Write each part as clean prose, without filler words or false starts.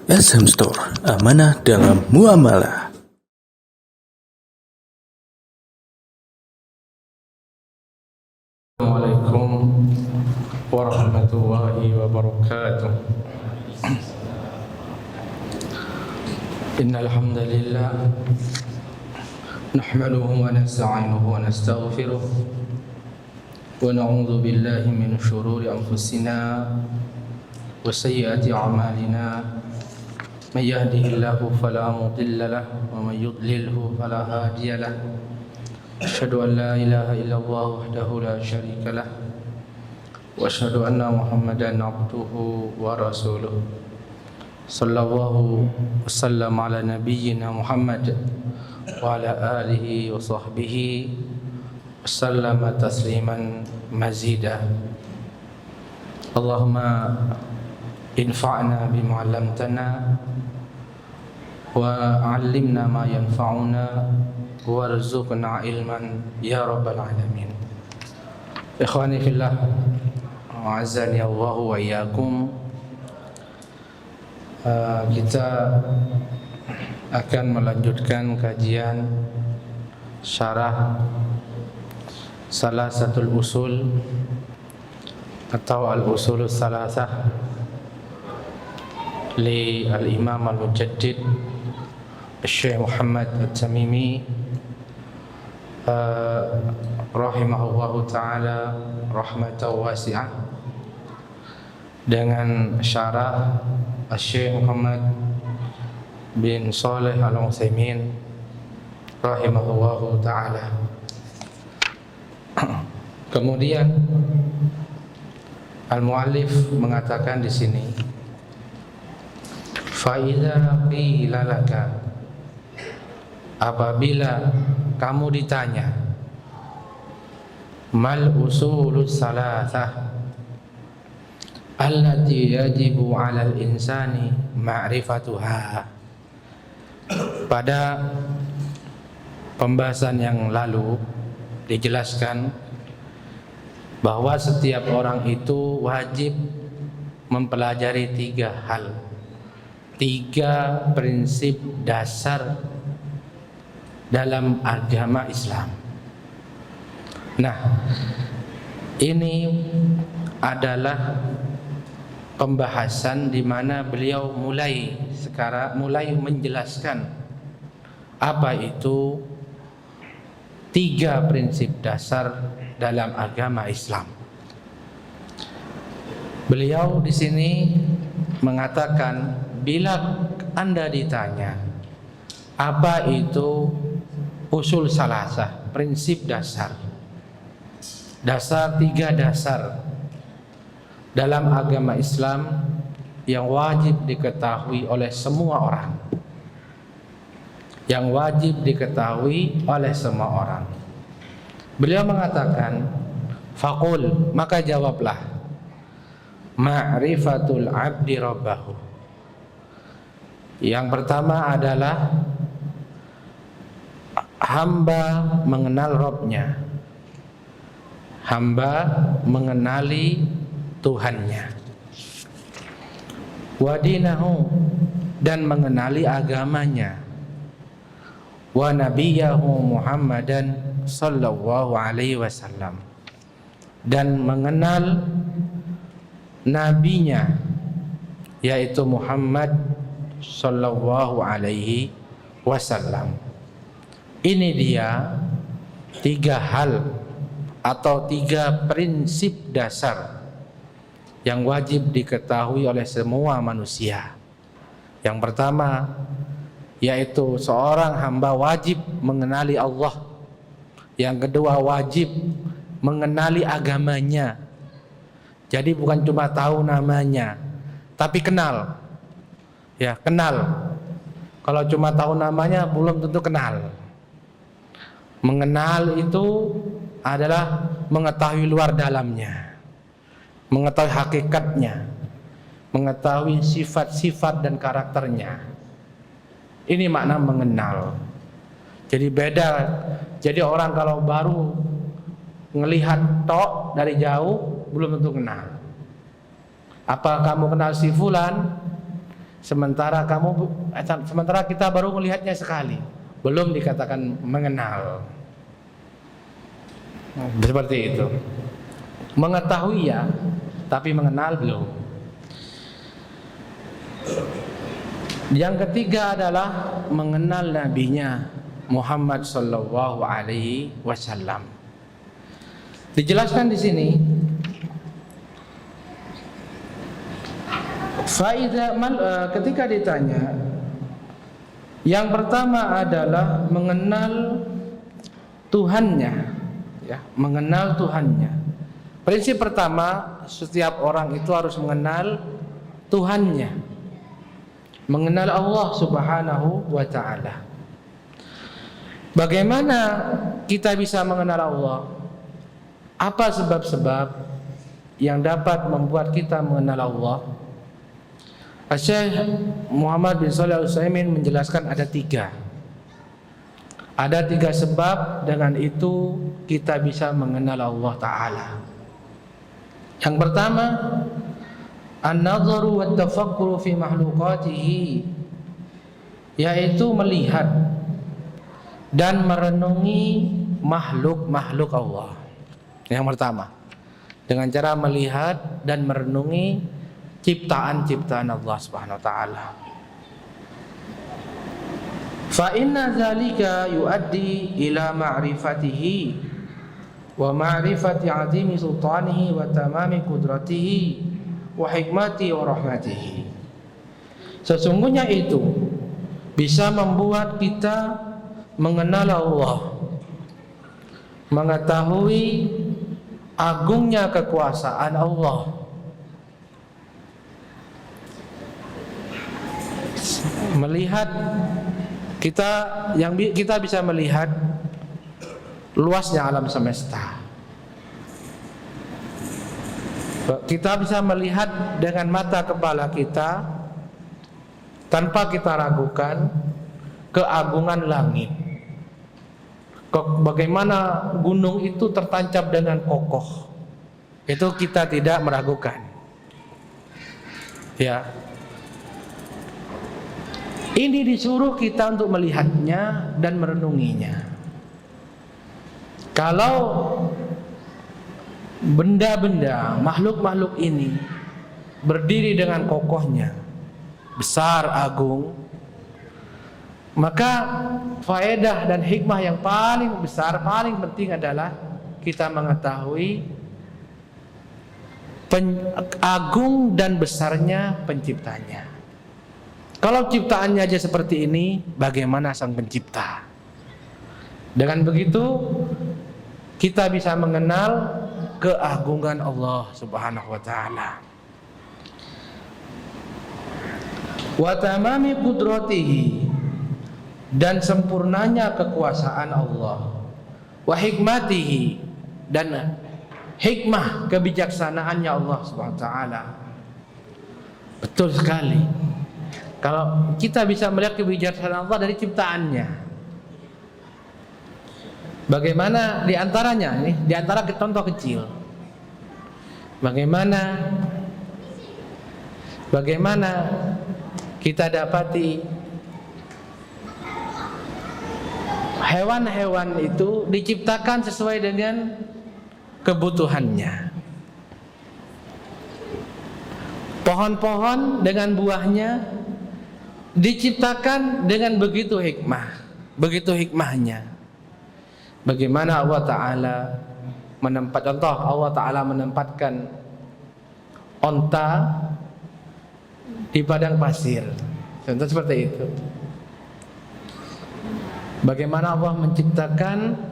SM Store, amanah dalam muamalah. Assalamualaikum warahmatullahi wabarakatuh. Innal hamdalillah nahmaduhu wa nasta'inuhu wa nastaghfiruh wa na'udzu billahi min shururi anfusina wa sayyiati a'malina. Man yahdihillahu fala mudilla lahu wa man yudlilhu fala hadiya lahu. Asyhadu an la ilaha illallah wahdahu la syarika lah wa asyhadu anna Muhammadan abduhu wa rasuluh. Sallallahu wasallam ala nabiyyina Muhammad wa ala alihi wa sahbihi wasallama tasliman mazida. Allahumma infa'na bima 'allamtana wa 'allimna ma yanfa'una warzuqna ilman ya rabbal alamin. Ikhwani fillah, a'azzani Allah wa iyyakum. Kita akan melanjutkan kajian syarah salah satu usul atau al-usulus salasah li al-imam al-mujaddid Syekh Muhammad At-Tamimi rahimahullahu ta'ala rahmatan wasi'ah, dengan syarah Syekh Muhammad bin Shalih Al-Utsaimin rahimahullahu ta'ala. Kemudian al-muallif mengatakan di sini, fa idza qila laka, apabila kamu ditanya, mal usulus salasah allati yajibu 'alal insani ma'rifatuha. Pada pembahasan yang lalu dijelaskan bahwa setiap orang itu wajib mempelajari tiga hal, tiga prinsip dasar dalam agama Islam. Nah, ini adalah pembahasan di mana beliau mulai menjelaskan apa itu tiga prinsip dasar dalam agama Islam. Beliau di sini mengatakan, bila Anda ditanya apa itu usul salasah, prinsip dasar, tiga dasar dalam agama Islam yang wajib diketahui oleh semua orang, Beliau mengatakan, faqul, maka jawablah, ma'rifatul abdi rabbahu. Yang pertama adalah hamba mengenal Rabbnya, hamba mengenali Tuhannya, wa dinahu, dan mengenali agamanya, wa nabiyahu Muhammadan sallallahu alaihi wasallam, dan mengenal nabinya yaitu Muhammad sallallahu alaihi wasallam. Ini dia tiga hal atau tiga prinsip dasar yang wajib diketahui oleh semua manusia. Yang pertama yaitu seorang hamba wajib mengenali Allah. Yang kedua, wajib mengenali agamanya. Jadi bukan cuma tahu namanya, tapi kenal. Ya, kenal. Kalau cuma tahu namanya belum tentu kenal. Mengenal itu adalah mengetahui luar dalamnya, mengetahui hakikatnya, mengetahui sifat-sifat dan karakternya. Ini makna mengenal. Jadi beda. Jadi orang kalau baru ngelihat tok dari jauh belum tentu kenal. Apa kamu kenal si fulan? sementara kita baru melihatnya sekali, belum dikatakan mengenal. Seperti itu. Mengetahui ya, tapi mengenal belum. Yang ketiga adalah mengenal nabinya Muhammad sallallahu alaihi wasallam. Dijelaskan di sini, ketika ditanya, yang pertama adalah mengenal Tuhannya, ya, mengenal Tuhannya. Prinsip pertama, setiap orang itu harus mengenal Tuhannya, mengenal Allah Subhanahu wa ta'ala. Bagaimana kita bisa mengenal Allah? Apa sebab-sebab yang dapat membuat kita mengenal Allah? Syekh Muhammad bin Shalih Al-Utsaimin menjelaskan ada 3. Ada 3 sebab, dengan itu kita bisa mengenal Allah Ta'ala. Yang pertama, an-nadharu wa tafakkuru fi makhluqatihi, yaitu melihat dan merenungi makhluk-makhluk Allah. Yang pertama, dengan cara melihat dan merenungi ciptaan-ciptaan Allah Subhanahu wa taala. Fa inna dzalika yuaddi ila ma'rifatihi wa ma'rifati 'azimi sultanihi wa tamami qudratihi wa hikmati wa rahmatihi. Sesungguhnya itu bisa membuat kita mengenal Allah, mengetahui agungnya kekuasaan Allah, melihat kita bisa melihat luasnya alam semesta. Kita bisa melihat dengan mata kepala kita tanpa kita ragukan keagungan langit. Bagaimana gunung itu tertancap dengan kokoh, itu kita tidak meragukan. Ya, ini disuruh kita untuk melihatnya dan merenunginya. Kalau benda-benda, makhluk-makhluk ini berdiri dengan kokohnya, besar, agung, maka faedah dan hikmah yang paling besar, paling penting adalah kita mengetahui agung dan besarnya penciptanya. Kalau ciptaannya aja seperti ini, bagaimana sang pencipta? Dengan begitu kita bisa mengenal keagungan Allah Subhanahu wa taala. Wa tamami qudratihi, dan sempurnanya kekuasaan Allah. Wa hikmatihi, dan hikmah kebijaksanaannya Allah Subhanahu wa taala. Betul sekali. Kalau kita bisa melihat kebijaksanaan Allah dari ciptaannya, bagaimana diantaranya ini? Diantara contoh kecil, bagaimana kita dapati hewan-hewan itu diciptakan sesuai dengan kebutuhannya. Pohon-pohon dengan buahnya diciptakan dengan begitu hikmahnya. Bagaimana Allah Ta'ala menempatkan onta di padang pasir, contoh seperti itu. Bagaimana Allah menciptakan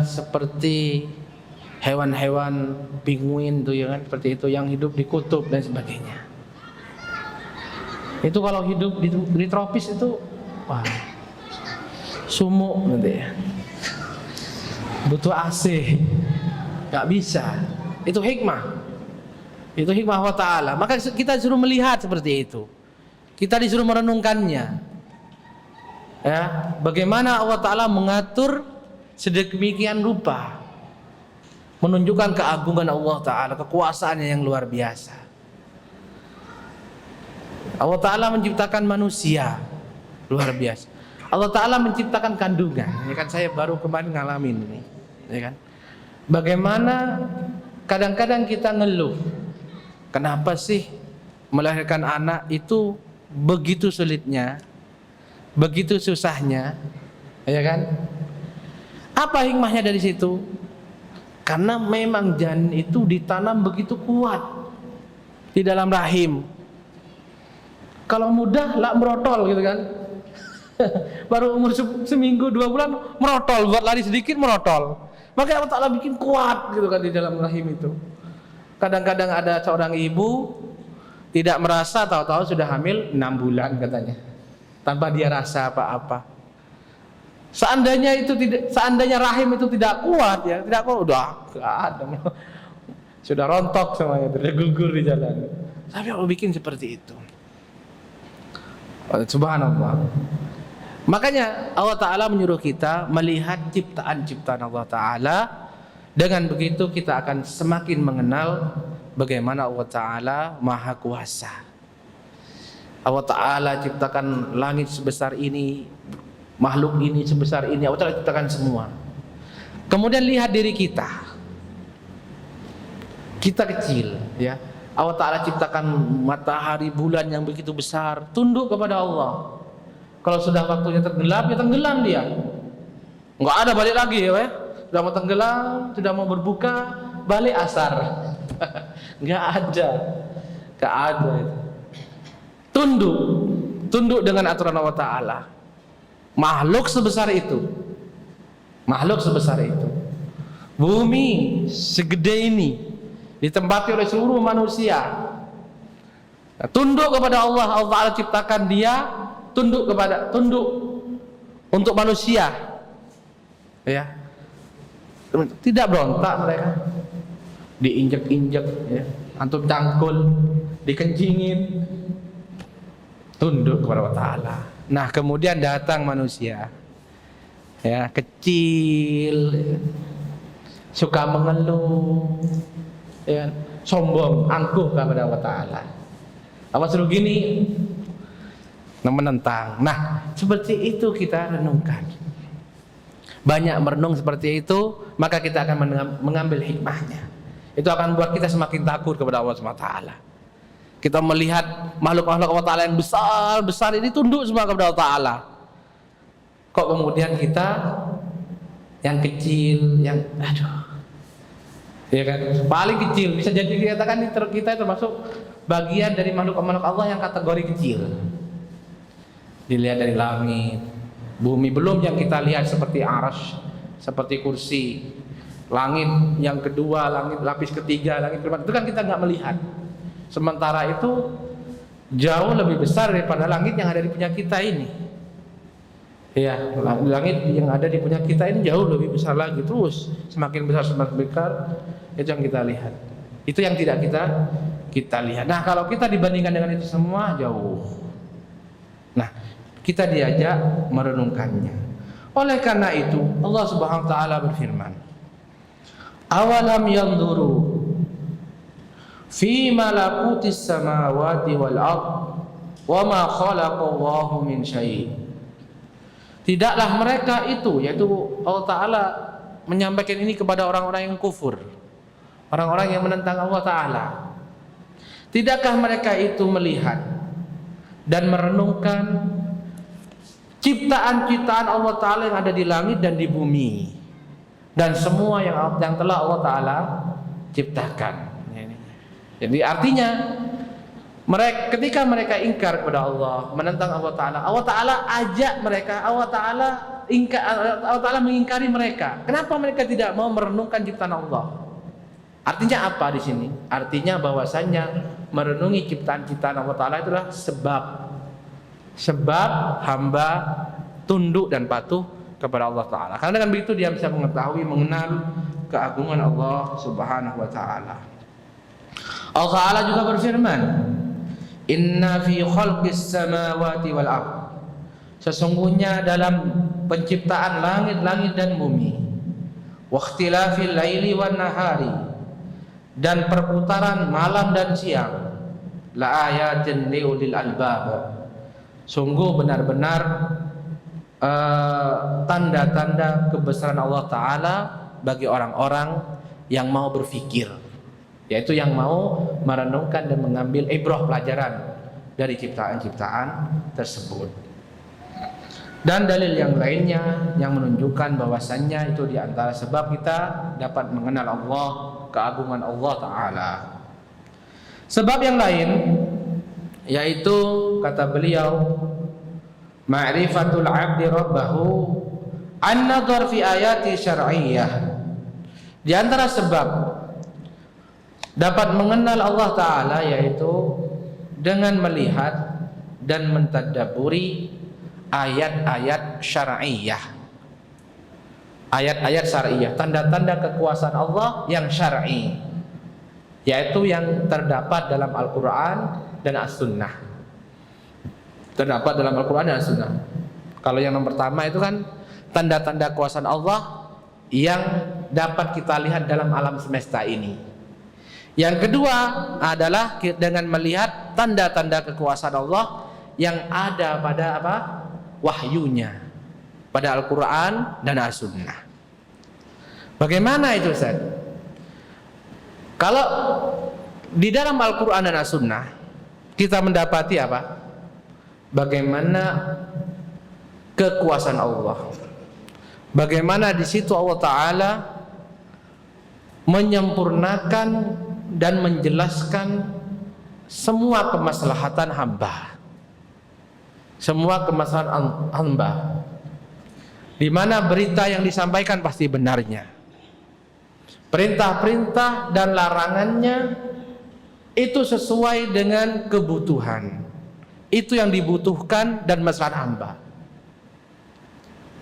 seperti hewan-hewan penguin tuh, ya kan, seperti itu, yang hidup di kutub dan sebagainya. Itu kalau hidup di tropis itu, wah, sumuk nanti ya, butuh AC, nggak bisa. Itu hikmah Allah Ta'ala. Maka kita disuruh melihat seperti itu, kita disuruh merenungkannya, ya, bagaimana Allah Ta'ala mengatur sedemikian rupa, menunjukkan keagungan Allah Ta'ala, kekuasaannya yang luar biasa. Allah Ta'ala menciptakan manusia, luar biasa. Allah Ta'ala menciptakan kandungan. Ya kan, saya baru kemarin ngalamin ini, ya kan. Bagaimana kadang-kadang kita ngeluh, kenapa sih melahirkan anak itu begitu sulitnya, begitu susahnya, ya kan? Apa hikmahnya dari situ? Karena memang janin itu ditanam begitu kuat di dalam rahim. Kalau mudah lah merotol gitu kan. Baru umur seminggu 2 bulan merotol, buat lari sedikit merotol. Makanya Allah Ta'ala bikin kuat gitu kan di dalam rahim itu. Kadang-kadang ada seorang ibu tidak merasa, tahu-tahu sudah hamil 6 bulan katanya, tanpa dia rasa apa-apa. Seandainya rahim itu tidak kuat, ya tidak kuat, udah gak ada, sudah rontok semuanya, sudah gugur di jalan. Tapi Allah bikin seperti itu. Subhanallah. Makanya Allah Ta'ala menyuruh kita melihat ciptaan-ciptaan Allah Ta'ala. Dengan begitu kita akan semakin mengenal bagaimana Allah Ta'ala Maha Kuasa. Allah Ta'ala ciptakan langit sebesar ini, makhluk ini sebesar ini, Allah Ta'ala ciptakan semua. Kemudian lihat diri kita. Kita kecil, ya. Allah Ta'ala ciptakan matahari, bulan yang begitu besar, tunduk kepada Allah. Kalau sudah waktunya tenggelam, ya tenggelam dia. Enggak ada balik lagi, ya. Sudah mau tenggelam, sudah mau berbuka, balik asar. Enggak ada. Enggak ada itu. Tunduk dengan aturan Allah Ta'ala. Makhluk sebesar itu. Makhluk sebesar itu. Bumi segede ini ditempati oleh seluruh manusia. Nah, tunduk kepada Allah. Allah Ta'ala ciptakan dia tunduk untuk manusia, ya. Tidak berontak mereka, diinjek-injek, ya, antum cangkul, dikencingin, tunduk kepada Allah Ta'ala. Nah, kemudian datang manusia, ya, kecil, ya, suka mengeluh, ya, sombong, angkuh kepada Allah Ta'ala. Apa suruh gini, menentang. Nah, seperti itu kita renungkan. Banyak merenung seperti itu, maka kita akan mengambil hikmahnya. Itu akan membuat kita semakin takut kepada Allah SWT. Kita melihat makhluk-makhluk Allah Ta'ala yang besar-besar ini tunduk semua kepada Allah Ta'ala. Kok kemudian kita yang kecil, yang ya kan, paling kecil, bisa jadi dikatakan kita termasuk bagian dari makhluk-makhluk Allah yang kategori kecil. Dilihat dari langit, bumi, belum yang kita lihat seperti arsy, seperti kursi, langit yang kedua, langit lapis ketiga, langit keempat, itu kan kita nggak melihat. Sementara itu jauh lebih besar daripada langit yang ada di punya kita ini. Ya, langit yang ada di punya kita ini jauh lebih besar lagi, terus semakin besar itu yang kita lihat. Itu yang tidak kita lihat. Nah, kalau kita dibandingkan dengan itu semua jauh. Nah, kita diajak merenungkannya. Oleh karena itu Allah Subhanahu wa taala berfirman, "Awalam yanzuru fi malakutis samawati wal ard wa ma khalaqallahu min syai'." Tidaklah mereka itu, yaitu Allah Ta'ala menyampaikan ini kepada orang-orang yang kufur, orang-orang yang menentang Allah Ta'ala. Tidakkah mereka itu melihat dan merenungkan ciptaan-ciptaan Allah Ta'ala yang ada di langit dan di bumi, dan semua yang telah Allah Ta'ala ciptakan. Jadi artinya ketika mereka ingkar kepada Allah, menentang Allah Ta'ala ajak mereka, Allah Ta'ala mengingkari mereka. Kenapa mereka tidak mau merenungkan ciptaan Allah? Artinya apa di sini? Artinya bahwasanya merenungi ciptaan-ciptaan Allah Ta'ala itulah sebab hamba tunduk dan patuh kepada Allah Ta'ala. Karena dengan begitu dia bisa mengetahui, mengenal keagungan Allah Subhanahu wa Ta'ala. Allah Ta'ala juga berfirman, "Inna fi khalqis samawati wal ard." Sesungguhnya dalam penciptaan langit-langit dan bumi, wa ikhtilafil laili wan nahari, dan perputaran malam dan siang, la ayatin liulil albab. Sungguh benar-benar tanda-tanda kebesaran Allah Ta'ala bagi orang-orang yang mau berfikir, yaitu yang mau merenungkan dan mengambil ibrah pelajaran dari ciptaan-ciptaan tersebut. Dan dalil yang lainnya yang menunjukkan bahwasannya itu diantara sebab kita dapat mengenal Allah, keagungan Allah Ta'ala. Sebab yang lain yaitu kata beliau, ma'rifatul 'abdi rabbahu an-nadhar fi ayati syar'iyyah. Di antara sebab dapat mengenal Allah Ta'ala yaitu dengan melihat dan mentadabburi ayat-ayat syar'iyyah. Ayat-ayat syar'iyyah, tanda-tanda kekuasaan Allah yang syar'i, yaitu yang terdapat dalam Al-Quran dan As-Sunnah. Terdapat dalam Al-Quran dan As-Sunnah. Kalau yang nomor pertama itu kan tanda-tanda kekuasaan Allah yang dapat kita lihat dalam alam semesta ini. Yang kedua adalah dengan melihat tanda-tanda kekuasaan Allah yang ada pada apa? Wahyunya, pada Al-Quran dan As-Sunnah. Bagaimana itu, Ustaz? Kalau di dalam Al-Quran dan As-Sunnah kita mendapati apa? Bagaimana kekuasaan Allah. Bagaimana di situ Allah Ta'ala menyempurnakan dan menjelaskan semua kemaslahatan hamba, semua kemaslahatan hamba, di mana berita yang disampaikan pasti benarnya, perintah-perintah dan larangannya itu sesuai dengan kebutuhan, itu yang dibutuhkan dan maslahat hamba.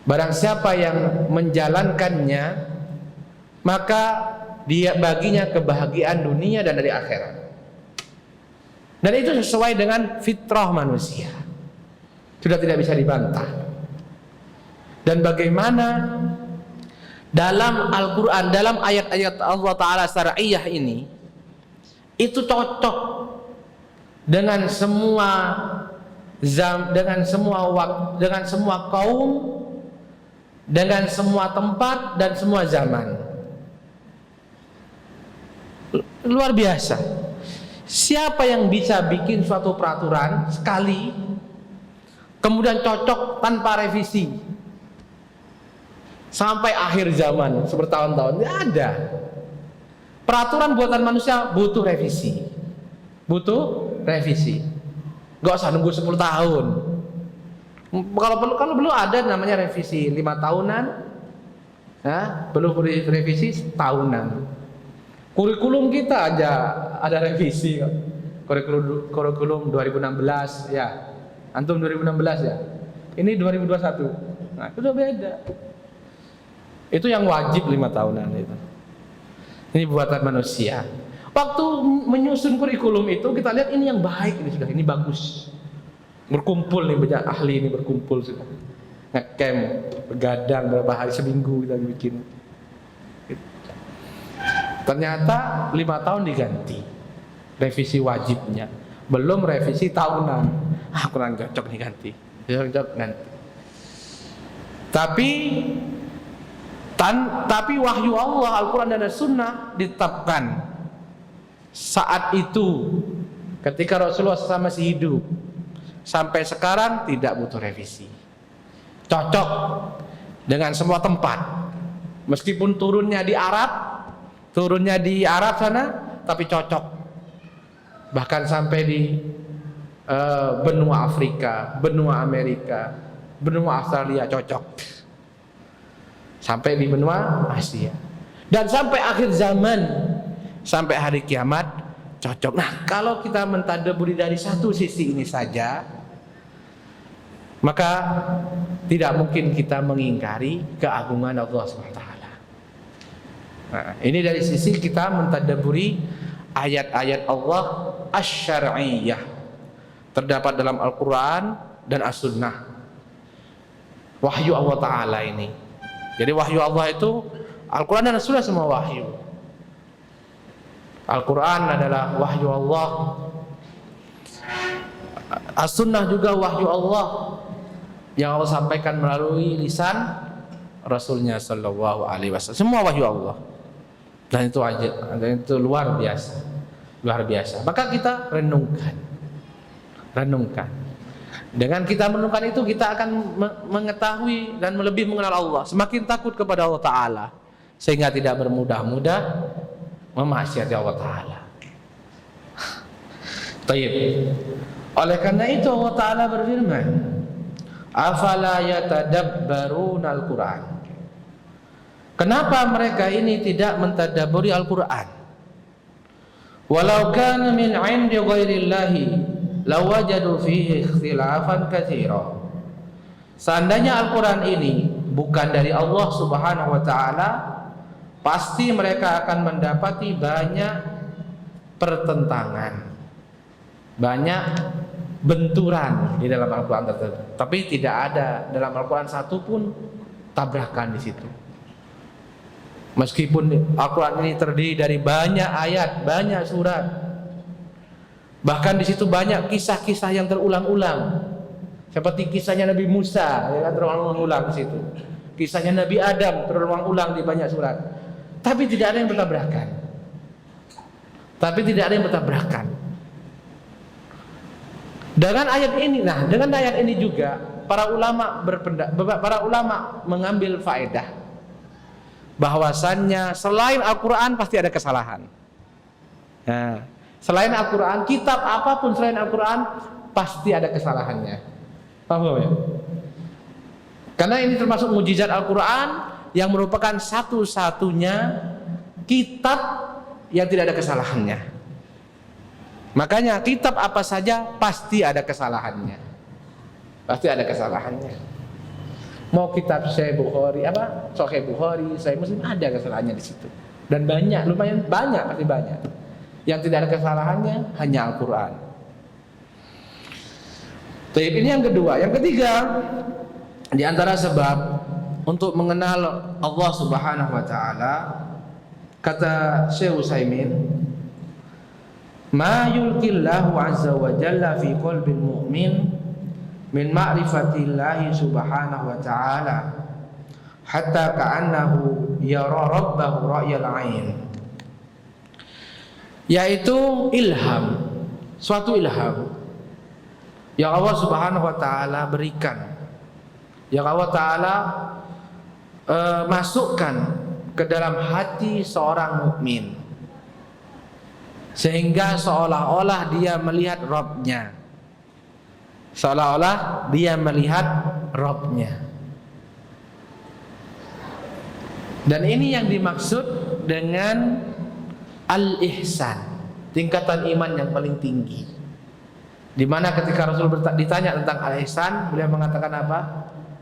Barang siapa yang menjalankannya, maka dia baginya kebahagiaan dunia dan dari akhirat. Dan itu sesuai dengan fitrah manusia, sudah tidak bisa dibantah. Dan bagaimana dalam Al-Quran, dalam ayat-ayat Allah Ta'ala syar'iyyah ini, itu cocok dengan semua dengan semua waktu, dengan semua kaum, dengan semua tempat dan semua zaman. Luar biasa. Siapa yang bisa bikin suatu peraturan sekali kemudian cocok tanpa revisi sampai akhir zaman bertahun-tahun? Tidak ada. Peraturan buatan manusia butuh revisi, butuh revisi. Gak usah nunggu 10 tahun. Kalau belum ada namanya revisi 5 tahunan, belum revisi tahunan. Kurikulum kita aja ada revisi. Kurikulum 2016 ya. Antum 2016 ya. Ini 2021. Nah, itu udah beda. Itu yang wajib 5 tahunan itu. Ini buatan manusia. Waktu menyusun kurikulum itu kita lihat ini yang baik, ini sudah, ini bagus. Berkumpul nih banyak ahli ini, berkumpul sudah. Ngecamp, begadang berapa hari, seminggu kita bikin. Ternyata 5 tahun diganti revisi wajibnya, belum revisi tahunan. Kurang cocok nih ganti, cocok ganti. Tapi wahyu Allah, Al-Quran dan As-Sunnah ditetapkan saat itu ketika Rasulullah SAW masih hidup, sampai sekarang tidak butuh revisi, cocok dengan semua tempat. Meskipun turunnya di Arab sana, tapi cocok. Bahkan sampai di benua Afrika, benua Amerika, benua Australia cocok. Sampai di benua Asia. Dan sampai akhir zaman, sampai hari kiamat cocok. Nah, kalau kita mentadabburi dari satu sisi ini saja, maka tidak mungkin kita mengingkari keagungan Allah SWT. Nah, ini dari sisi kita mentadabburi ayat-ayat Allah asy-syar'iyyah, terdapat dalam Al-Quran dan As-Sunnah. Wahyu Allah Ta'ala ini. Jadi wahyu Allah itu Al-Quran dan As-Sunnah semua wahyu. Al-Quran adalah wahyu Allah As-sunnah juga wahyu Allah yang Allah sampaikan melalui lisan Rasulnya Sallallahu Alaihi Wasallam. Semua wahyu Allah. Dan itu luar biasa, luar biasa. Maka kita renungkan. Dengan kita merenungkan itu, kita akan mengetahui dan lebih mengenal Allah, semakin takut kepada Allah Ta'ala, sehingga tidak bermudah-mudah memaksiati Allah Ta'ala. Taib. Oleh karena itu Allah Ta'ala berfirman, afala yatadabbaruna al-Quran. Kenapa mereka ini tidak mentadabburi Al-Quran? Walau kana min 'indi ghairillahi lawajadu fihi ikhtilafan katsira. Seandainya Al-Quran ini bukan dari Allah Subhanahu wa taala, pasti mereka akan mendapati banyak pertentangan, banyak benturan di dalam Al-Quran tersebut. Tapi tidak ada dalam Al-Quran satu pun tabrakan di situ. Meskipun Al-Quran ini terdiri dari banyak ayat, banyak surat, bahkan di situ banyak kisah-kisah yang terulang-ulang, seperti kisahnya Nabi Musa, ya kan, terulang-ulang di situ. Kisahnya Nabi Adam terulang-ulang di banyak surat. Tapi tidak ada yang bertabrakan. Dengan ayat ini juga para ulama mengambil faedah bahwasannya selain Al-Quran pasti ada kesalahan. Nah, selain Al-Quran, kitab apapun selain Al-Quran pasti ada kesalahannya. Paham ya? Karena ini termasuk mukjizat Al-Quran yang merupakan satu-satunya kitab yang tidak ada kesalahannya. Makanya kitab apa saja pasti ada kesalahannya. Mau kitab Sahih Bukhari, Sahih Bukhari, Sahih Muslim, ada kesalahannya di situ. Dan banyak, lumayan banyak, pasti banyak. Yang tidak ada kesalahannya hanya Al-Quran. Ini yang kedua. Yang ketiga, di antara sebab untuk mengenal Allah Subhanahu wa taala, kata Syekh Utsaimin, ma yulqillahu azza wa jalla fi qalbil mu'min min ma'rifatillahi subhanahu wa ta'ala hatta ka'annahu yara rabbahu ra'yal 'ain, yaitu ilham, suatu ilham yang Allah Subhanahu wa ta'ala berikan, yang Allah ta'ala masukkan ke dalam hati seorang mukmin, sehingga seolah-olah dia melihat Rabbnya, Dan ini yang dimaksud dengan al-ihsan, tingkatan iman yang paling tinggi. Di mana ketika Rasul ditanya tentang al-ihsan, beliau mengatakan apa?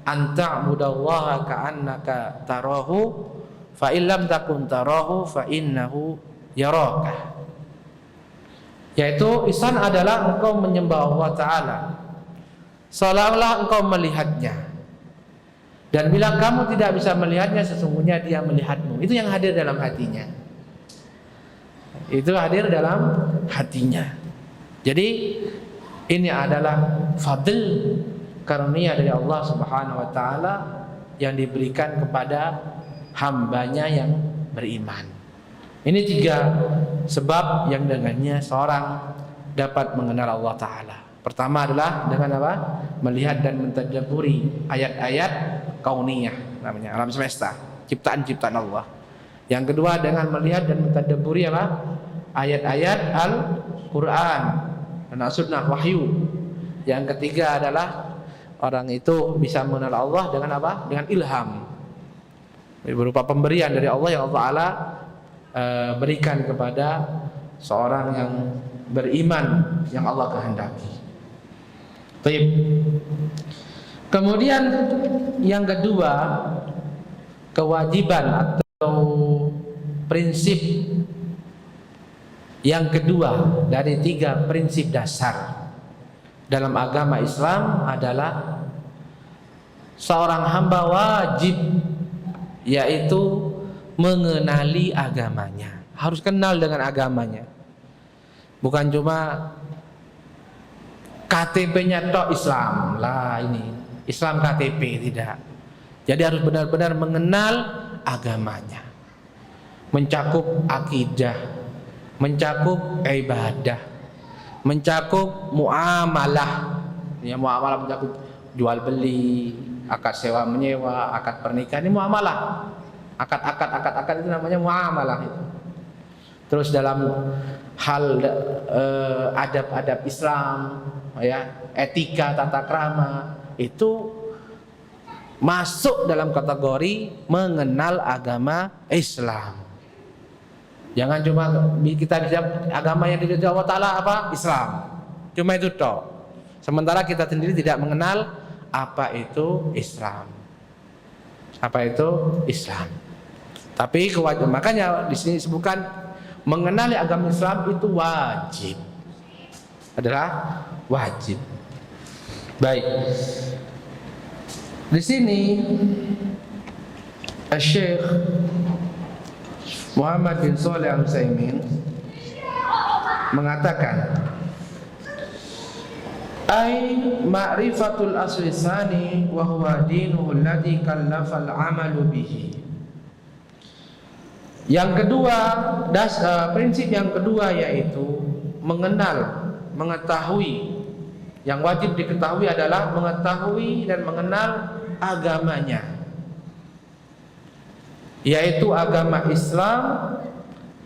Anta'budallaha ka'annaka tarahu fa illam takun tarahu fa innahu yaraka. Yaitu ihsan adalah engkau menyembah Allah Ta'ala seolah-olah engkau melihatnya, dan bila kamu tidak bisa melihatnya, sesungguhnya dia melihatmu. Itu yang hadir dalam hatinya. Jadi ini adalah fadl, karunia dari Allah Subhanahu wa taala yang diberikan kepada hambanya yang beriman. Ini 3 sebab yang dengannya seorang dapat mengenal Allah Ta'ala. Pertama adalah dengan apa? Melihat dan mentadabburi ayat-ayat kauniyah, namanya alam semesta, ciptaan-ciptaan Allah. Yang kedua dengan melihat dan mentadabburi apa? Ayat-ayat Al-Quran dan As-Sunnah, wahyu. Yang ketiga adalah orang itu bisa mengenal Allah dengan apa? Dengan ilham, berupa pemberian dari Allah yang Allah Ta'ala berikan kepada seorang yang beriman yang Allah kehendaki. Baik. Kemudian yang kedua, kewajiban atau prinsip yang kedua dari 3 prinsip dasar dalam agama Islam adalah seorang hamba wajib, yaitu mengenali agamanya. Harus kenal dengan agamanya. Bukan cuma KTP-nya tok Islam. Lah ini Islam KTP tidak. Jadi harus benar-benar mengenal agamanya. Mencakup akidah, mencakup ibadah, mencakup muamalah. Ya, muamalah mencakup jual beli, akad sewa menyewa, akad pernikahan, ini muamalah. Akad itu namanya muamalah itu. Terus dalam hal adab-adab Islam, ya, etika tata krama itu masuk dalam kategori mengenal agama Islam. Jangan cuma kita bisa agama yang diridhoi Allah Ta'ala apa? Islam. Cuma itu toh. Sementara kita sendiri tidak mengenal apa itu Islam. Apa itu Islam? Tapi kewajiban, makanya di sini disebutkan mengenali agama Islam itu wajib. Adalah wajib. Baik. Di sini Syekh Muhammad bin Shalih Al-Utsaimin mengatakan, ay ma'rifatul asli tsani wa huwa dinuhu alladhi kallafa al-'amalu bihi. Yang kedua, prinsip yang kedua yaitu mengenal, mengetahui. Yang wajib diketahui adalah mengetahui dan mengenal agamanya, yaitu agama Islam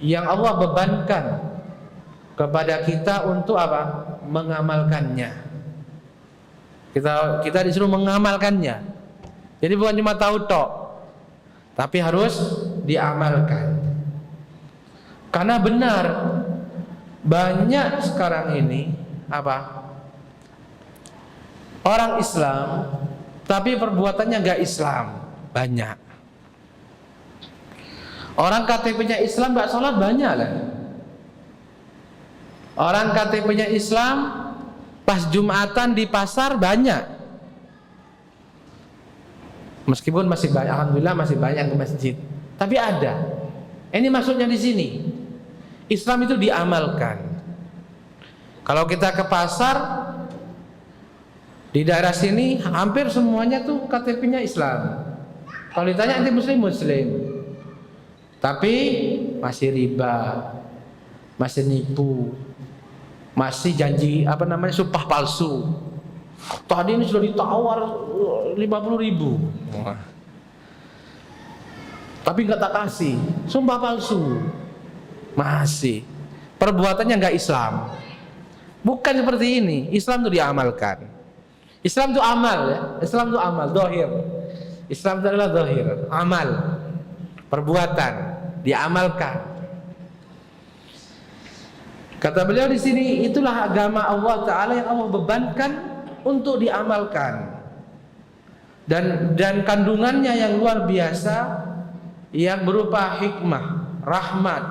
yang Allah bebankan kepada kita untuk apa? Mengamalkannya. Kita disuruh mengamalkannya. Jadi bukan cuma tahu tok, tapi harus diamalkan. Karena benar banyak sekarang ini apa? Orang Islam tapi perbuatannya enggak Islam, banyak. Orang KTP-nya Islam enggak sholat, banyak lah. Orang KTP-nya Islam pas Jumatan di pasar, banyak. Meskipun masih banyak, alhamdulillah masih banyak ke masjid, tapi ada. Ini maksudnya di sini. Islam itu diamalkan. Kalau kita ke pasar di daerah sini hampir semuanya tuh KTP-nya Islam. Kalau ditanya anti muslim, tapi masih riba, masih nipu, masih janji sumpah palsu. Tadi ini sudah ditawar 50.000, tapi nggak tak kasih, sumpah palsu. Masih perbuatannya nggak Islam. Bukan seperti ini. Islam itu diamalkan. Islam itu amal, ya. Islam itu amal, zahir. Islam itu adalah zahir, amal, perbuatan, diamalkan. Kata beliau di sini, itulah agama Allah Ta'ala yang Allah bebankan untuk diamalkan. Dan kandungannya yang luar biasa, yang berupa hikmah, rahmat,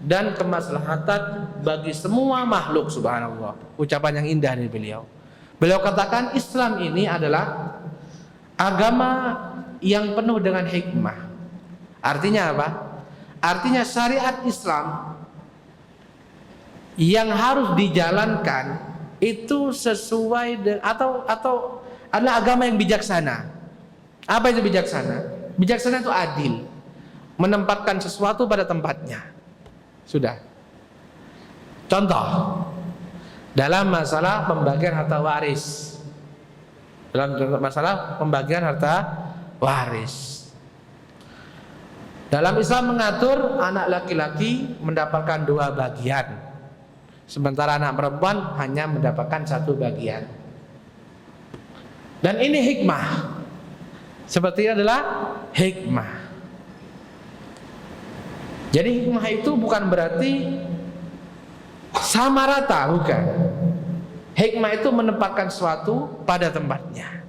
dan kemaslahatan bagi semua makhluk, subhanallah. Ucapan yang indah dari beliau. Beliau katakan Islam ini adalah agama yang penuh dengan hikmah. Artinya apa? Artinya syariat Islam yang harus dijalankan itu sesuai dengan atau adalah agama yang bijaksana. Apa itu bijaksana? Bijaksana itu adil, menempatkan sesuatu pada tempatnya. Sudah. Contoh, dalam masalah pembagian harta waris. Dalam masalah pembagian harta waris. Dalam Islam mengatur anak laki-laki mendapatkan 2 bagian, sementara anak perempuan hanya mendapatkan 1 bagian. Dan ini hikmah. Seperti adalah hikmah. Jadi hikmah itu bukan berarti sama rata, bukan. Hikmah itu menempatkan sesuatu pada tempatnya.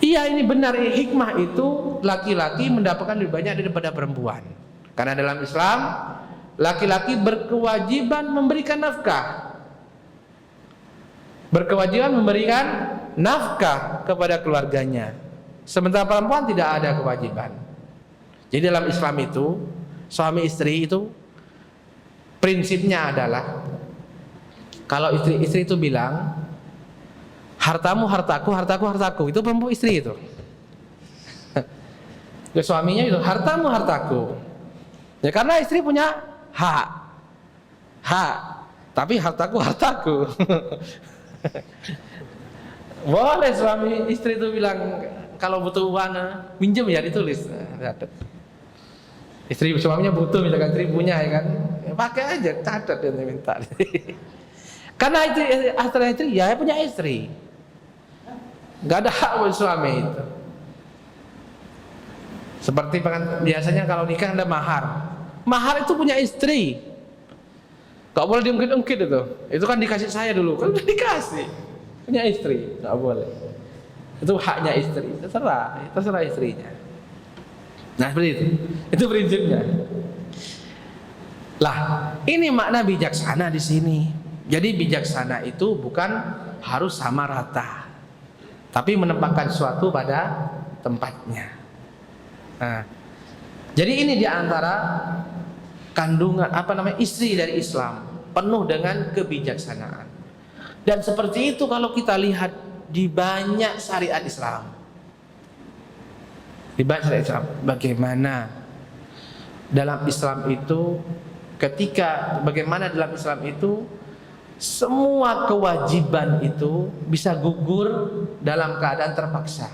Iya, ini benar, hikmah itu laki-laki mendapatkan lebih banyak daripada perempuan. Karena dalam Islam laki-laki berkewajiban memberikan nafkah. Berkewajiban memberikan nafkah kepada keluarganya. Sementara perempuan tidak ada kewajiban. Jadi dalam Islam itu suami istri itu prinsipnya adalah Kalau istri itu bilang, hartamu hartaku, hartaku hartaku, itu perempuan istri itu. Ke suaminya itu, hartamu hartaku. Ya karena istri punya hak, tapi hartaku hartaku. Boleh suami istri itu bilang, kalau butuh uang minjem ya ditulis. Istri suaminya butuh, misalkan istri punya ya kan, ya pakai aja, catat yang minta. Karena itu istri ya punya istri, nggak ada hak buat suami itu. Seperti biasanya kalau nikah ada mahar. Mahar itu punya istri. Gak boleh diungkit-ungkit itu. Itu kan dikasih saya dulu, kan udah dikasih. Punya istri, gak boleh. Itu haknya istri, terserah istrinya. Nah seperti itu. Itu prinsipnya. Lah, ini makna bijaksana di sini. Jadi bijaksana itu bukan harus sama rata, tapi menempatkan sesuatu pada tempatnya. Nah, jadi ini diantara kandungan istri dari Islam, penuh dengan kebijaksanaan. Dan seperti itu kalau kita lihat di banyak syariat Islam. Di banyak syariat Islam, bagaimana dalam Islam itu bagaimana dalam Islam itu semua kewajiban itu bisa gugur dalam keadaan terpaksa.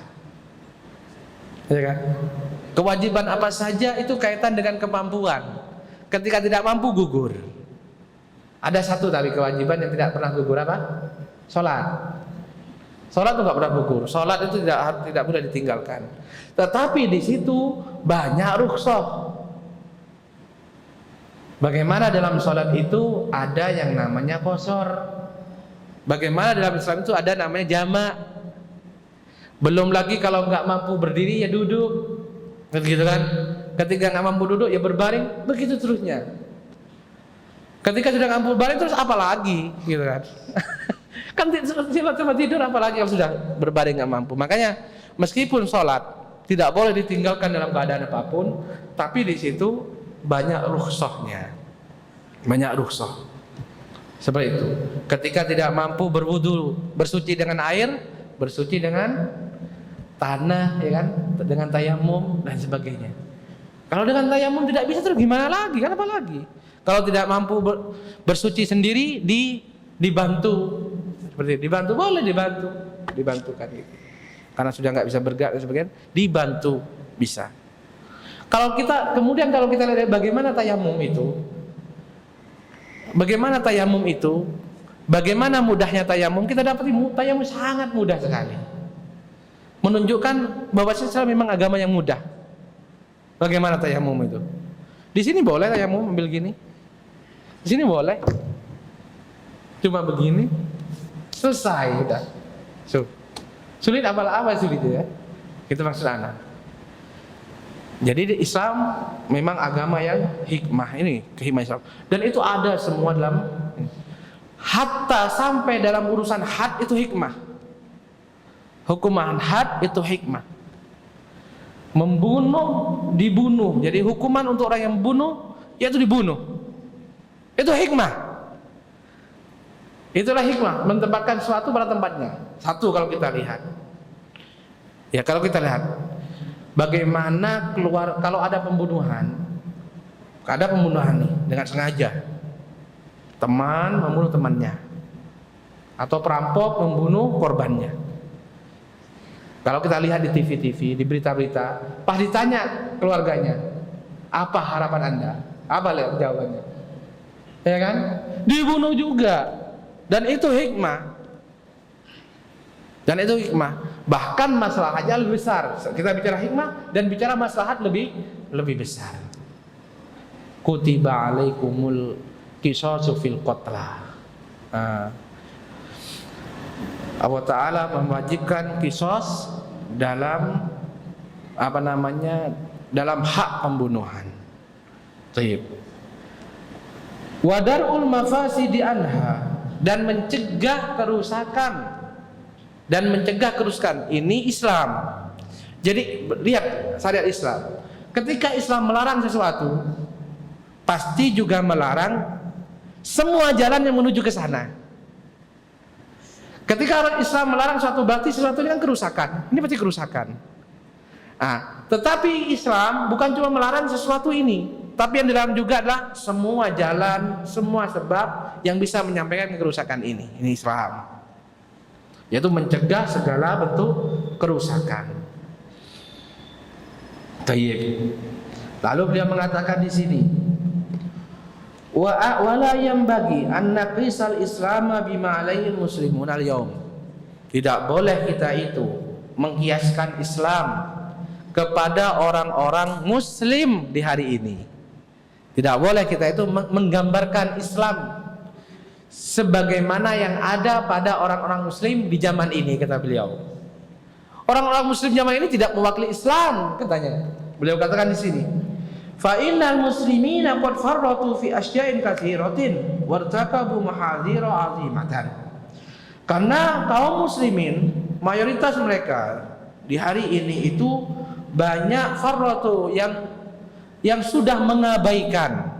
Ya kan? Kewajiban apa saja itu kaitan dengan kemampuan. Ketika tidak mampu gugur. Ada satu tapi kewajiban yang tidak pernah gugur apa? Sholat. Sholat itu nggak pernah gugur. Sholat itu tidak mudah ditinggalkan. Tetapi di situ banyak rukhsah. Bagaimana dalam sholat itu ada yang namanya qashar. Bagaimana dalam Islam itu ada namanya jamak. Belum lagi kalau nggak mampu berdiri ya duduk. Begitu kan? Ketika nggak mampu duduk ya berbaring, begitu terusnya. Ketika sudah nggak mampu berbaring terus apa lagi, gitu kan? Kan sila tidur apalagi kalau sudah berbaring nggak mampu. Makanya meskipun sholat tidak boleh ditinggalkan dalam keadaan apapun, tapi di situ banyak rukhsahnya, banyak rukhsah. Seperti itu. Ketika tidak mampu berwudu, bersuci dengan air, bersuci dengan tanah, ya kan, dengan tayamum dan sebagainya. Kalau dengan tayamum tidak bisa terus gimana lagi? Kan apa lagi? Kalau tidak mampu bersuci sendiri dibantu, seperti itu. Dibantu boleh dibantukan gitu. Karena sudah nggak bisa bergerak dan sebagainya, dibantu bisa. Kalau kita lihat bagaimana tayamum itu, bagaimana mudahnya tayamum, kita dapat tayamum sangat mudah sekali. Menunjukkan bahwa Islam memang agama yang mudah. Bagaimana tayamum itu? Di sini boleh tayamum ambil gini. Di sini boleh. Cuma begini. Selesai udah. Sulit apa sulit ya? Itu maksud anak. Jadi Islam memang agama yang hikmah, ini kehikmah Islam. Dan itu ada semua dalam, hatta sampai dalam urusan had itu hikmah. Hukuman had itu hikmah. Membunuh, dibunuh. Jadi hukuman untuk orang yang membunuh yaitu dibunuh. Itu hikmah. Itulah hikmah, menempatkan sesuatu pada tempatnya. Satu kalau kita lihat. Ya kalau kita lihat bagaimana kalau ada pembunuhan nih dengan sengaja. Teman membunuh temannya. Atau perampok membunuh korbannya. Kalau kita lihat di TV, di berita-berita, pas ditanya keluarganya, apa harapan Anda? Apa lihat jawabannya? Ya kan? Dibunuh juga. Dan itu hikmah. Bahkan masalahnya lebih besar. Kita bicara hikmah dan bicara maslahat lebih besar. Kutiba alaikumul qisasu fil qatla. Allah Ta'ala mewajibkan qisas dalam dalam hak pembunuhan. Baik. Wadarul mafasidi anha, dan mencegah kerusakan. Ini Islam. Jadi lihat syariat Islam. Ketika Islam melarang sesuatu, pasti juga melarang semua jalan yang menuju ke sana. Ketika orang Islam melarang sesuatu berarti sesuatu ini kan kerusakan. Ini pasti kerusakan. Tetapi Islam bukan cuma melarang sesuatu ini, tapi yang dilarang juga adalah semua jalan, semua sebab yang bisa menyampaikan kerusakan ini. Ini Islam. Yaitu mencegah segala bentuk kerusakan. Tayyib. Lalu beliau mengatakan di sini, wala yanbaghi an naqisal Islam bima alaihi muslimun al-yaum. Tidak boleh kita itu mengkiaskan Islam kepada orang-orang muslim di hari ini. Tidak boleh kita itu menggambarkan Islam sebagaimana yang ada pada orang-orang muslim di zaman ini, kata beliau. Orang-orang muslim zaman ini tidak mewakili Islam, katanya. Beliau katakan di sini, fa innal muslimina qad farratu fi asya'in katsiratin wartakabu mahadzira 'azimatan. Karena kaum muslimin, mayoritas mereka di hari ini itu banyak farratu yang sudah mengabaikan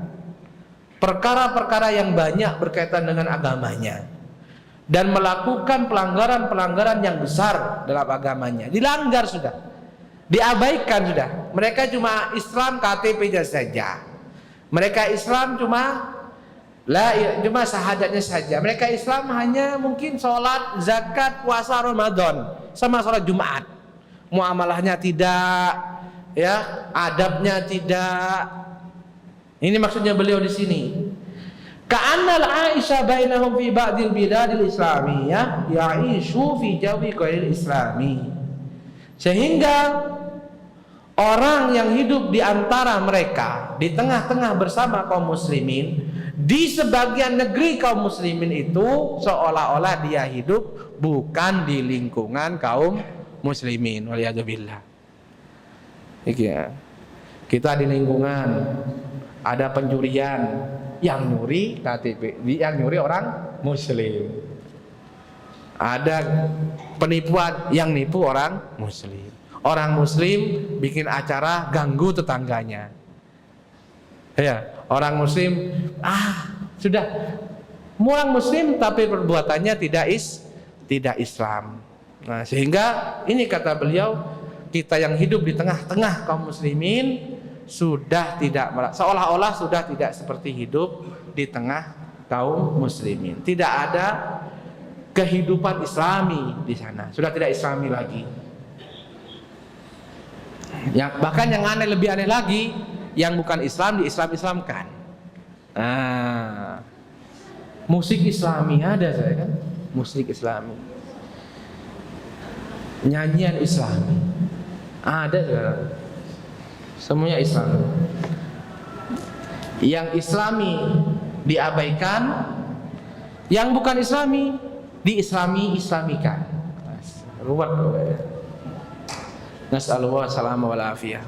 perkara-perkara yang banyak berkaitan dengan agamanya dan melakukan pelanggaran-pelanggaran yang besar dalam agamanya. Dilanggar sudah, diabaikan sudah. Mereka cuma Islam KTP-nya saja. Mereka Islam cuma syahadatnya saja. Mereka Islam hanya mungkin sholat, zakat, puasa Ramadan, sama sholat Jumat. Muamalahnya tidak, ya, adabnya tidak. Ini maksudnya beliau di sini. Ka'annal Aisyah bainahum fi ba'dil bidadil islamiyah ya'ishu fi jawi ghairil islami. Sehingga orang yang hidup di antara mereka, di tengah-tengah bersama kaum muslimin, di sebagian negeri kaum muslimin itu seolah-olah dia hidup bukan di lingkungan kaum muslimin. Waliyadzubillah. Kita di lingkungan ada pencurian, yang nyuri KTP, yang nyuri orang muslim. Ada penipuan, yang nipu orang muslim. Orang muslim bikin acara ganggu tetangganya. Ya, orang muslim sudah orang muslim tapi perbuatannya tidak Islam. Nah, sehingga ini kata beliau, kita yang hidup di tengah-tengah kaum muslimin sudah tidak, seolah-olah sudah tidak seperti hidup di tengah kaum muslimin. Tidak ada kehidupan Islami di sana, sudah tidak Islami lagi. Bahkan yang aneh, lebih aneh lagi, yang bukan Islam di-Islam-Islamkan. Musik Islami ada, saya kan, musik Islami, nyanyian Islami ada, saudara. Semuanya Islam. Yang Islami diabaikan, yang bukan Islami di-Islami-Islamikan. Ruwet. Nas'alullah salama wal afiyah.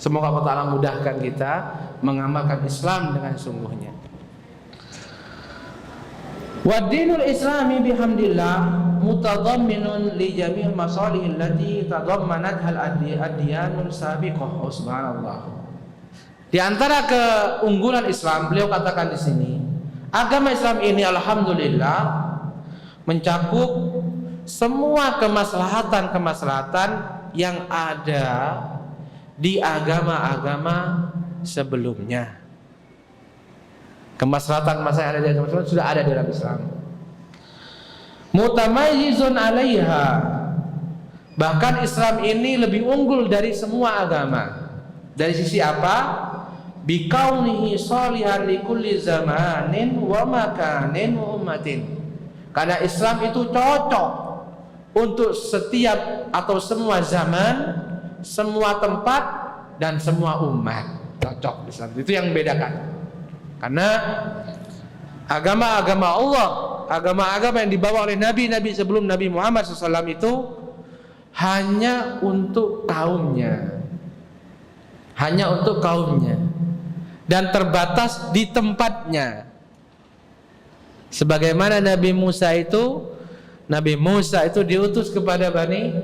Semoga Allah Ta'ala mudahkan kita mengamalkan Islam dengan sungguhnya. Wa dinul Islami bihamdillah mutadamminun li jami'il masalih allati tadammanatha al-adyanul sabiqah. Subhanallah. Di antara keunggulan Islam, beliau katakan di sini, agama Islam ini alhamdulillah mencakup semua kemaslahatan-kemaslahatan yang ada di agama-agama sebelumnya. Kemaslahatan-kemaslahatan yang ada di agama sebelumnya sudah ada di dalam Islam. Mutamayyizun 'alaiha. Bahkan Islam ini lebih unggul dari semua agama. Dari sisi apa? Bikaunihi shalihan likulli zamanin wa makanin wa ummatin. Karena Islam itu cocok untuk setiap atau semua zaman, semua tempat dan semua umat. Cocok Islam. Itu yang membedakan. Karena agama-agama Allah, agama-agama yang dibawa oleh nabi-nabi sebelum Nabi Muhammad SAW itu hanya untuk kaumnya. Hanya untuk kaumnya. Dan terbatas di tempatnya. Sebagaimana Nabi Musa itu diutus kepada Bani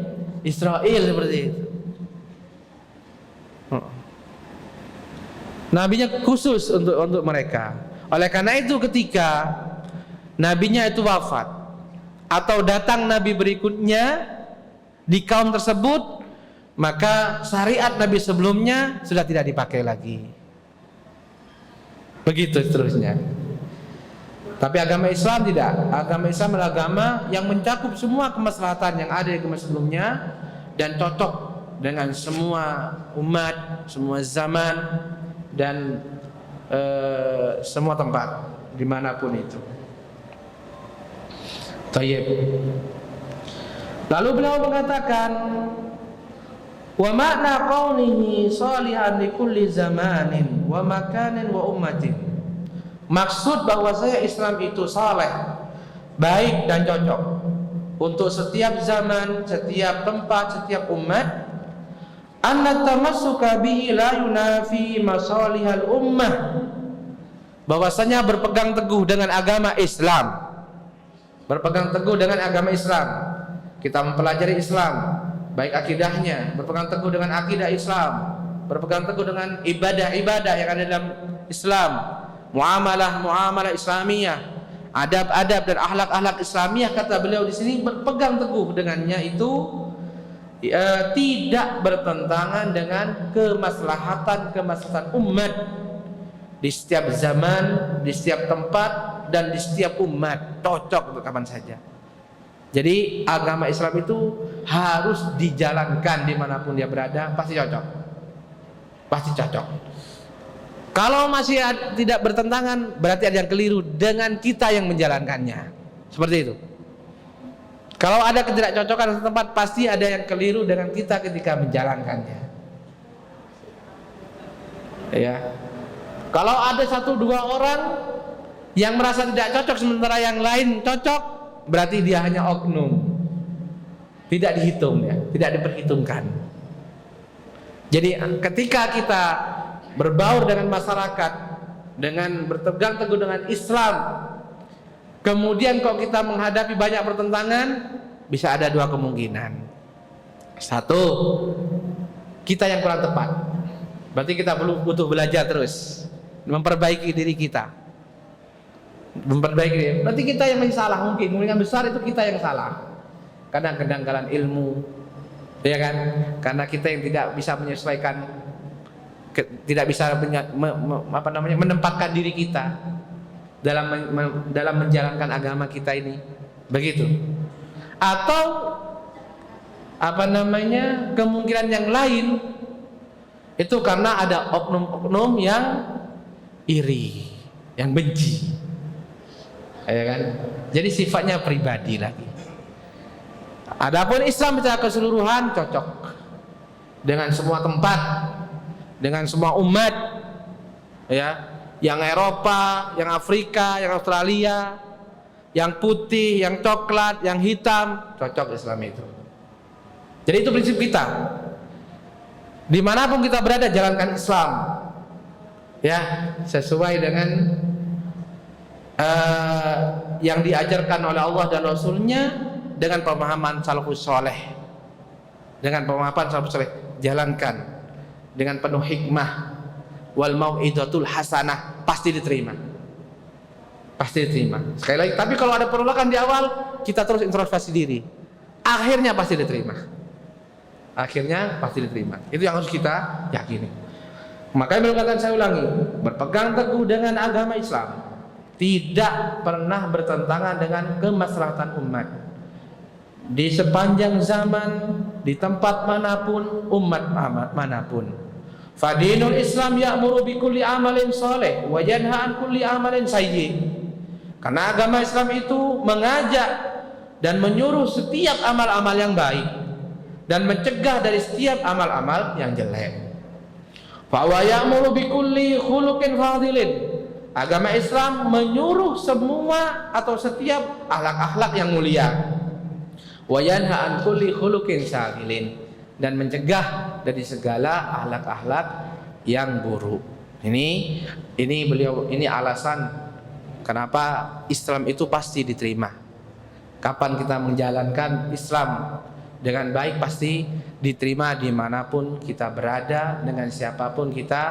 Israel seperti itu. Nabinya khusus untuk mereka. Oleh karena itu ketika nabinya itu wafat atau datang nabi berikutnya di kaum tersebut, maka syariat nabi sebelumnya sudah tidak dipakai lagi. Begitu seterusnya. Tapi agama Islam tidak. Agama Islam adalah agama yang mencakup semua kemaslahatan yang ada di agama sebelumnya dan cocok dengan semua umat, semua zaman, dan semua tempat dimanapun itu. Tayyib. Lalu beliau mengatakan, wa makna qaulihi shalihan li kulli zamanin wa makanin wa ummatin. Maksud bahwasanya Islam itu saleh, baik dan cocok untuk setiap zaman, setiap tempat, setiap umat. Anna tamassuka bihi la yunafi masalihal ummah. Bahwasanya berpegang teguh dengan agama Islam, berpegang teguh dengan agama Islam, kita mempelajari Islam, baik akidahnya, berpegang teguh dengan akidah Islam, berpegang teguh dengan ibadah-ibadah yang ada dalam Islam, muamalah Islamiyah, adab-adab dan akhlak-akhlak Islamiyah, kata beliau di sini, berpegang teguh dengannya itu tidak bertentangan dengan kemaslahatan umat di setiap zaman, di setiap tempat, dan di setiap umat, cocok untuk kapan saja. Jadi agama Islam itu harus dijalankan dimanapun dia berada, pasti cocok, pasti cocok. Kalau masih tidak bertentangan, berarti ada yang keliru dengan kita yang menjalankannya. Seperti itu. Kalau ada ketidakcocokan di tempat, pasti ada yang keliru dengan kita ketika menjalankannya. Ya. Kalau ada 1-2 orang yang merasa tidak cocok sementara yang lain cocok, berarti dia hanya oknum. Tidak dihitung ya, tidak diperhitungkan. Jadi ketika kita berbaur dengan masyarakat, dengan berpegang teguh dengan Islam, kemudian kalau kita menghadapi banyak pertentangan, bisa ada 2 kemungkinan. 1, kita yang kurang tepat, berarti kita butuh belajar terus, memperbaiki diri kita, memperbaiki diri. Berarti kita yang masih salah, mungkin kemungkinan besar itu kita yang salah, karena kedangkalan ilmu, ya kan? Karena kita yang tidak bisa menyesuaikan, tidak bisa menempatkan diri kita dalam menjalankan agama kita ini, begitu. Atau kemungkinan yang lain itu karena ada oknum-oknum yang iri, yang benci, ya kan? Jadi sifatnya pribadi lagi. Adapun Islam secara keseluruhan cocok dengan semua tempat, dengan semua umat, ya, yang Eropa, yang Afrika, yang Australia, yang putih, yang coklat, yang hitam, cocok Islam itu. Jadi itu prinsip kita. Dimanapun kita berada, jalankan Islam, ya, sesuai dengan yang diajarkan oleh Allah dan Rasulnya, dengan pemahaman salafus soleh, dengan pemahaman salafus soleh, jalankan dengan penuh hikmah, wal mau'izatul hasanah, pasti diterima. Pasti diterima. Sekali lagi, tapi kalau ada penolakan di awal, kita terus introspeksi diri. Akhirnya pasti diterima. Akhirnya pasti diterima. Itu yang harus kita yakini. Makanya berkata, saya ulangi, berpegang teguh dengan agama Islam tidak pernah bertentangan dengan kemaslahatan umat. Di sepanjang zaman, di tempat manapun, umat manapun. Fadinul Islam ya'muru bi kulli amalin saleh wa yanha an kulli amalin sayyi. Karena agama Islam itu mengajak dan menyuruh setiap amal-amal yang baik dan mencegah dari setiap amal-amal yang jelek. Fa wa ya'muru bi kulli khuluqin fadilin. Agama Islam menyuruh semua atau setiap akhlak-akhlak yang mulia. Wa yanha an kulli khuluqin syagilin, dan mencegah dari segala akhlak-akhlak yang buruk. Ini alasan kenapa Islam itu pasti diterima. Kapan kita menjalankan Islam dengan baik, pasti diterima dimanapun kita berada, dengan siapapun kita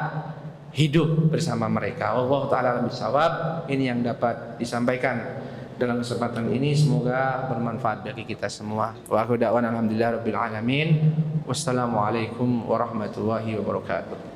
hidup bersama mereka. Allah Ta'ala alam bisawab. Ini yang dapat disampaikan dalam kesempatan ini semoga bermanfaat bagi kita semua. Wa akhiru da'wana alhamdulillahirabbil alamin. Wassalamualaikum warahmatullahi wabarakatuh.